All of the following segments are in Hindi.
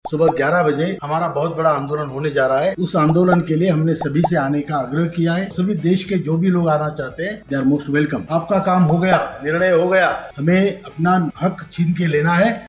सुबह 11 बजे हमारा बहुत बड़ा आंदोलन होने जा रहा है। उस आंदोलन के लिए हमने सभी से आने का आग्रह किया है। सभी देश के जो भी लोग आना चाहते हैं, दे आर मोस्ट वेलकम। आपका काम हो गया, निर्णय हो गया, हमें अपना हक छीन के लेना है।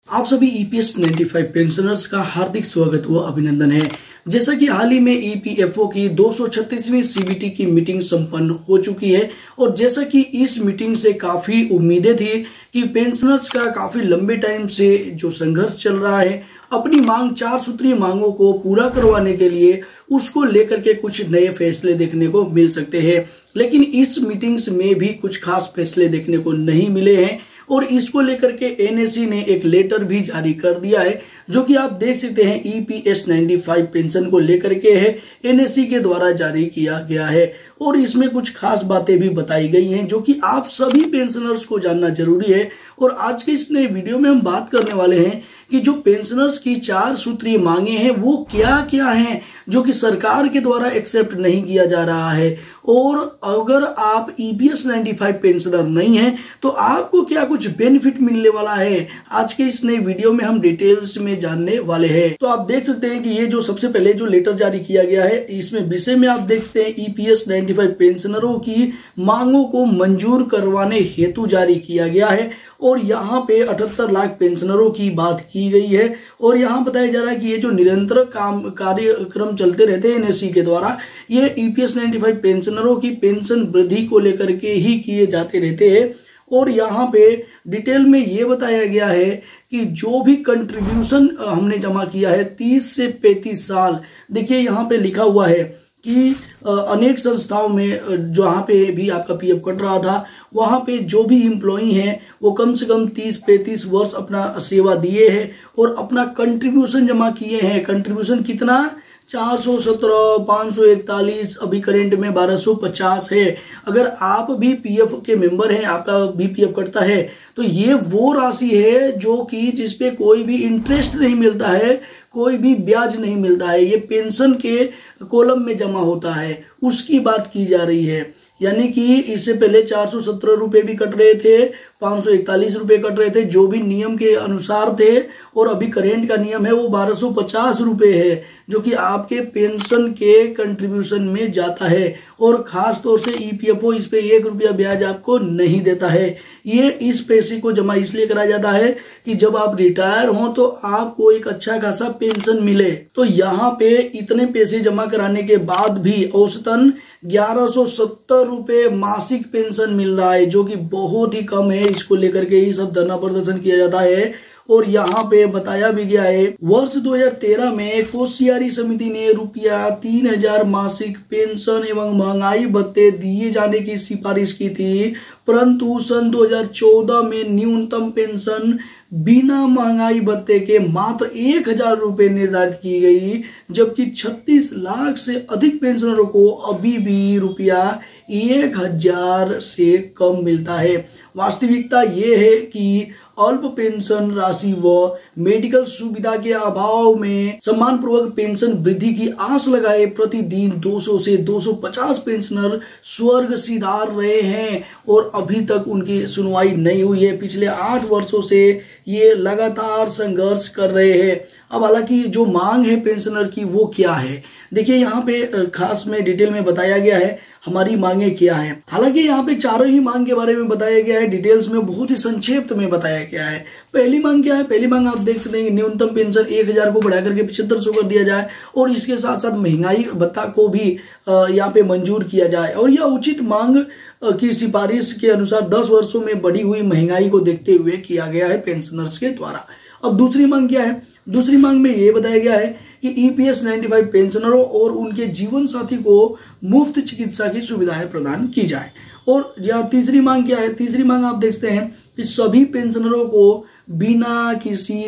आप सभी ईपीएस 95 पेंशनर्स का हार्दिक स्वागत व अभिनंदन है। जैसा कि हाल ही में ईपीएफओ की 236वीं सीबीटी की मीटिंग संपन्न हो चुकी है और जैसा कि इस मीटिंग से काफी उम्मीदें थी कि पेंशनर्स का काफी लंबे टाइम से जो संघर्ष चल रहा है, अपनी मांग 4 सूत्रीय मांगों को पूरा करवाने के लिए उसको लेकर के कुछ नए फैसले देखने को मिल सकते हैं। लेकिन इस मीटिंग्स में भी कुछ खास फैसले देखने को नहीं मिले हैं और इसको लेकर के एनएसी ने एक लेटर भी जारी कर दिया है, जो कि आप देख सकते हैं ईपीएस 95 पेंशन को लेकर के है, एनएसी के द्वारा जारी किया गया है और इसमें कुछ खास बातें भी बताई गई हैं जो कि आप सभी पेंशनर्स को जानना जरूरी है। और आज के इस नए वीडियो में हम बात करने वाले हैं कि जो पेंशनर्स की 4 सूत्रीय मांगे हैं वो क्या क्या हैं जो कि सरकार के द्वारा एक्सेप्ट नहीं किया जा रहा है। और अगर आप ईपीएस 95 पेंशनर नहीं हैं तो आपको क्या कुछ बेनिफिट मिलने वाला है, आज के इस नए वीडियो में हम डिटेल्स में जानने वाले हैं। तो आप देख सकते हैं कि ये जो सबसे पहले जो लेटर जारी किया गया है, इसमें विषय में आप देख सकते हैं ईपीएस 95 पेंशनरों की मांगों को मंजूर करवाने हेतु जारी किया गया है और यहाँ पे 78 लाख पेंशनरों की बात की गई है। और यहाँ बताया जा रहा है कि ये जो निरंतर कार्यक्रम चलते रहते हैं एनएससी के द्वारा, ये ईपीएस 95 पेंशनरों की पेंशन वृद्धि को लेकर के ही किए जाते रहते हैं। और यहाँ पे डिटेल में ये बताया गया है कि जो भी कंट्रीब्यूशन हमने जमा किया है 30 से 35 साल, देखिए यहाँ पे लिखा हुआ है कि अनेक संस्थाओं में जहाँ पे भी आपका पीएफ कट रहा था, वहां पे जो भी एम्प्लॉई हैं वो कम से कम 30-35 वर्ष अपना सेवा दिए हैं और अपना कंट्रीब्यूशन जमा किए हैं। कंट्रीब्यूशन कितना? 417, 541, अभी करेंट में 1250 है। अगर आप भी पीएफ के मेंबर हैं, आपका भी पीएफ कटता है, तो ये वो राशि है जो कि जिसपे कोई भी इंटरेस्ट नहीं मिलता है, कोई भी ब्याज नहीं मिलता है, ये पेंशन के कॉलम में जमा होता है, उसकी बात की जा रही है। यानी कि इससे पहले 417 रुपए भी कट रहे थे, 541 रुपए कट रहे थे, जो भी नियम के अनुसार थे, और अभी करेंट का नियम है वो 1250 रुपए है जो कि आपके पेंशन के कंट्रीब्यूशन में जाता है। और खास तौर से ईपीएफओ इस पे 1 रुपया ब्याज आपको नहीं देता है। ये इस पैसे को जमा इसलिए कराया जाता है कि जब आप रिटायर हो तो आपको एक अच्छा खासा पेंशन मिले। तो यहाँ पे इतने पैसे जमा कराने के बाद भी औसतन 1170 रुपए मासिक पेंशन मिल रहा है, जो कि बहुत ही कम है। इसको लेकर के ही सब धरना प्रदर्शन किया जाता है। और यहाँ पे बताया भी गया है, वर्ष 2013 में कोसियारी समिति ने रुपया 3000 मासिक पेंशन एवं महंगाई भत्ते दिए जाने की सिफारिश की थी, परंतु सन 2014 में न्यूनतम पेंशन बिना महंगाई भत्ते के मात्र 1000 रुपए निर्धारित की गई, जबकि 36 लाख से अधिक पेंशनरों को अभी भी रुपया 1000 से कम मिलता है। वास्तविकता ये है कि अल्प पेंशन राशि व मेडिकल सुविधा के अभाव में सम्मान पूर्वक पेंशन वृद्धि की आस लगाए प्रतिदिन 200 से 250 पेंशनर स्वर्ग सिधार रहे हैं और अभी तक उनकी सुनवाई नहीं हुई है। पिछले 8 वर्षों से ये लगातार संघर्ष कर रहे हैं। अब हालांकि जो मांग है पेंशनर की वो क्या है, देखिए यहाँ पे खास में डिटेल में बताया गया है हमारी मांगे क्या हैं। हालांकि यहाँ पे चारों ही मांग के बारे में बताया गया है, डिटेल्स में बहुत ही संक्षिप्त में बताया गया है। पहली मांग क्या है? पहली मांग आप देख सकते हैं कि न्यूनतम पेंशन 1000 को बढ़ा करके 7500 कर दिया जाए और इसके साथ साथ महंगाई भत्ता को भी यहाँ पे मंजूर किया जाए। और यह उचित मांग की सिफारिश के अनुसार 10 वर्षों में बढ़ी हुई महंगाई को देखते हुए किया गया है पेंशनर्स के द्वारा। अब दूसरी मांग क्या है? दूसरी मांग में ये बताया गया है कि ईपीएस 95 पेंशनरों और उनके जीवन साथी को मुफ्त चिकित्सा की सुविधाएं प्रदान की जाए। और यहाँ तीसरी मांग क्या है? तीसरी मांग आप देखते हैं कि सभी पेंशनरों को बिना किसी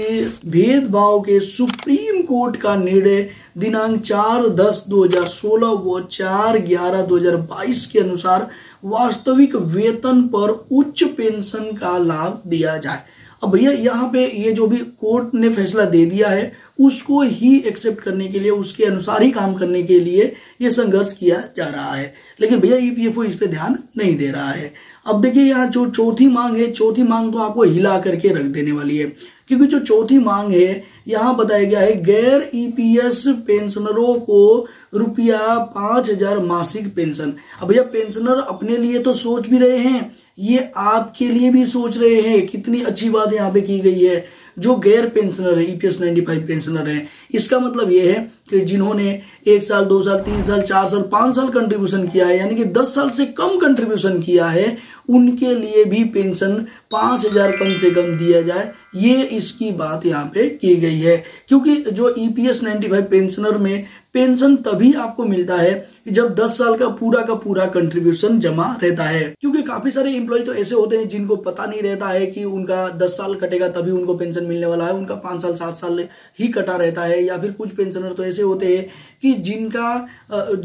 भेदभाव के सुप्रीम कोर्ट का निर्णय दिनांक 4/10/2016 व 4/11/2022 के अनुसार वास्तविक वेतन पर उच्च पेंशन का लाभ दिया जाए। अब भैया यहाँ पे ये जो भी कोर्ट ने फैसला दे दिया है उसको ही एक्सेप्ट करने के लिए, उसके अनुसार ही काम करने के लिए ये संघर्ष किया जा रहा है। लेकिन भैया ईपीएफओ इस पे ध्यान नहीं दे रहा है। अब देखिए यहाँ जो चौथी मांग है, चौथी मांग तो आपको हिला करके रख देने वाली है। क्योंकि जो चौथी मांग है यहाँ बताया गया है गैर ईपीएस पेंशनरों को रुपया 5,000 मासिक पेंशन। अब भैया पेंशनर अपने लिए तो सोच भी रहे हैं, ये आपके लिए भी सोच रहे हैं। कितनी अच्छी बात यहाँ पे की गई है। जो गैर पेंशनर है, ईपीएस 95 पेंशनर है, इसका मतलब ये है कि जिन्होंने 1 साल 2 साल 3 साल 4 साल 5 साल कंट्रीब्यूशन किया है, यानी कि 10 साल से कम कंट्रीब्यूशन किया है, उनके लिए भी पेंशन 5,000 कम से कम दिया जाए, ये इसकी बात यहाँ पे की गई है। क्योंकि जो ईपीएस 95 पेंशनर में पेंशन तभी आपको मिलता है कि जब 10 साल का पूरा कंट्रीब्यूशन जमा रहता है। क्योंकि काफी सारे एम्प्लॉय तो ऐसे होते हैं जिनको पता नहीं रहता है कि उनका 10 साल कटेगा तभी उनको पेंशन मिलने वाला है, उनका 5 साल 7 साल ही कटा रहता है। या फिर कुछ पेंशनर तो ऐसे होते हैं कि जिनका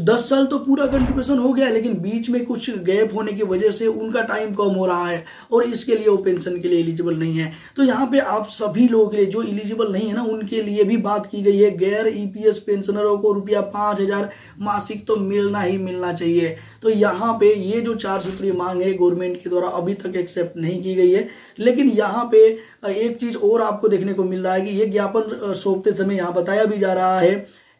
10 साल तो पूरा कंट्रीब्यूशन हो गया, लेकिन बीच में कुछ गैप होने की वजह से उनका टाइम कम हो रहा है और इसके लिए वो पेंशन के लिए एलिजिबल नहीं है। तो यहाँ पे आप सभी लोगों के लिए जो एलिजिबल नहीं है ना, उनके लिए भी बात की गई है। गैर ईपीएस पेंशनरों को रुपया 5,000 मासिक तो मिलना ही मिलना चाहिए। तो यहाँ पे ये जो 4 सूत्रीय मांग है गवर्नमेंट के द्वारा अभी तक एक्सेप्ट नहीं की गई है। लेकिन यहाँ पे एक चीज और आपको देखने को मिल रहा है कि ये ज्ञापन सौंपते समय यहाँ बताया भी जा रहा है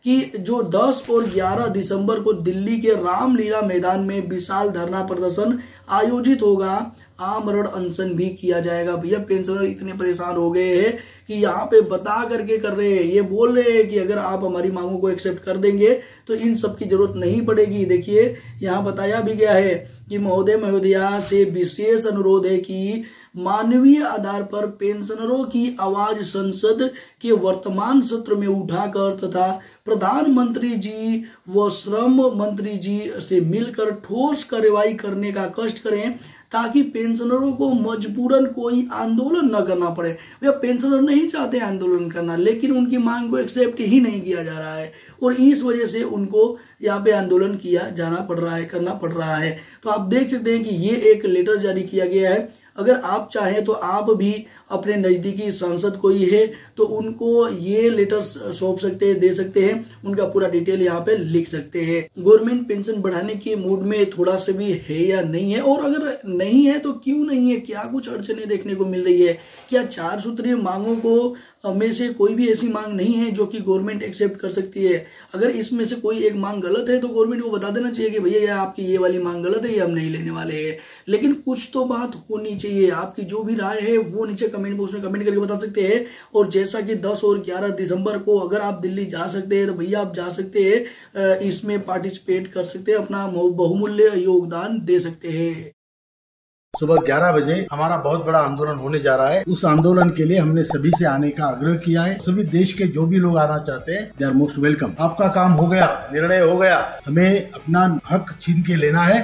कि जो 10 और 11 दिसंबर को दिल्ली के रामलीला मैदान में विशाल धरना प्रदर्शन आयोजित होगा, आमरण अनशन भी किया जाएगा। भैया पेंशनर इतने परेशान हो गए हैं कि यहाँ पे बता करके कर रहे हैं, ये बोल रहे हैं कि अगर आप हमारी मांगों को एक्सेप्ट कर देंगे तो इन सब की जरूरत नहीं पड़ेगी। देखिए यहाँ बताया भी गया है कि महोदय महोदया से विशेष अनुरोध है कि मानवीय आधार पर पेंशनरों की आवाज संसद के वर्तमान सत्र में उठाकर तथा प्रधानमंत्री जी व श्रम मंत्री जी से मिलकर ठोस कार्रवाई करने का कष्ट करें ताकि पेंशनरों को मजबूरन कोई आंदोलन न करना पड़े। भैया पेंशनर नहीं चाहते आंदोलन करना, लेकिन उनकी मांग को एक्सेप्ट ही नहीं किया जा रहा है और इस वजह से उनको यहाँ पे आंदोलन किया जाना पड़ रहा है, करना पड़ रहा है। तो आप देख सकते हैं कि ये एक लेटर जारी किया गया है। अगर आप चाहें तो आप भी अपने नजदीकी सांसद कोई है तो उनको ये लेटर सौंप सकते हैं, दे सकते हैं, उनका पूरा डिटेल यहाँ पे लिख सकते हैं। गवर्नमेंट पेंशन बढ़ाने के मूड में थोड़ा सा भी है या नहीं है, और अगर नहीं है तो क्यों नहीं है, क्या कुछ अड़चने देखने को मिल रही है? क्या 4 सूत्रीय मांगों को में से कोई भी ऐसी मांग नहीं है जो कि गवर्नमेंट एक्सेप्ट कर सकती है? अगर इसमें से कोई एक मांग गलत है तो गवर्नमेंट को बता देना चाहिए कि भैया ये आपकी ये वाली मांग गलत है, ये हम नहीं लेने वाले हैं। लेकिन कुछ तो बात होनी चाहिए। आपकी जो भी राय है वो नीचे कमेंट बॉक्स में कमेंट करके बता सकते हैं। और जैसा कि 10 और 11 दिसंबर को अगर आप दिल्ली जा सकते हैं तो भैया आप जा सकते हैं, इसमें पार्टिसिपेट कर सकते हैं, अपना बहुमूल्य योगदान दे सकते हैं। सुबह 11 बजे हमारा बहुत बड़ा आंदोलन होने जा रहा है। उस आंदोलन के लिए हमने सभी से आने का आग्रह किया है। सभी देश के जो भी लोग आना चाहते हैं दे आर मोस्ट वेलकम। आपका काम हो गया, निर्णय हो गया, हमें अपना हक छीन के लेना है।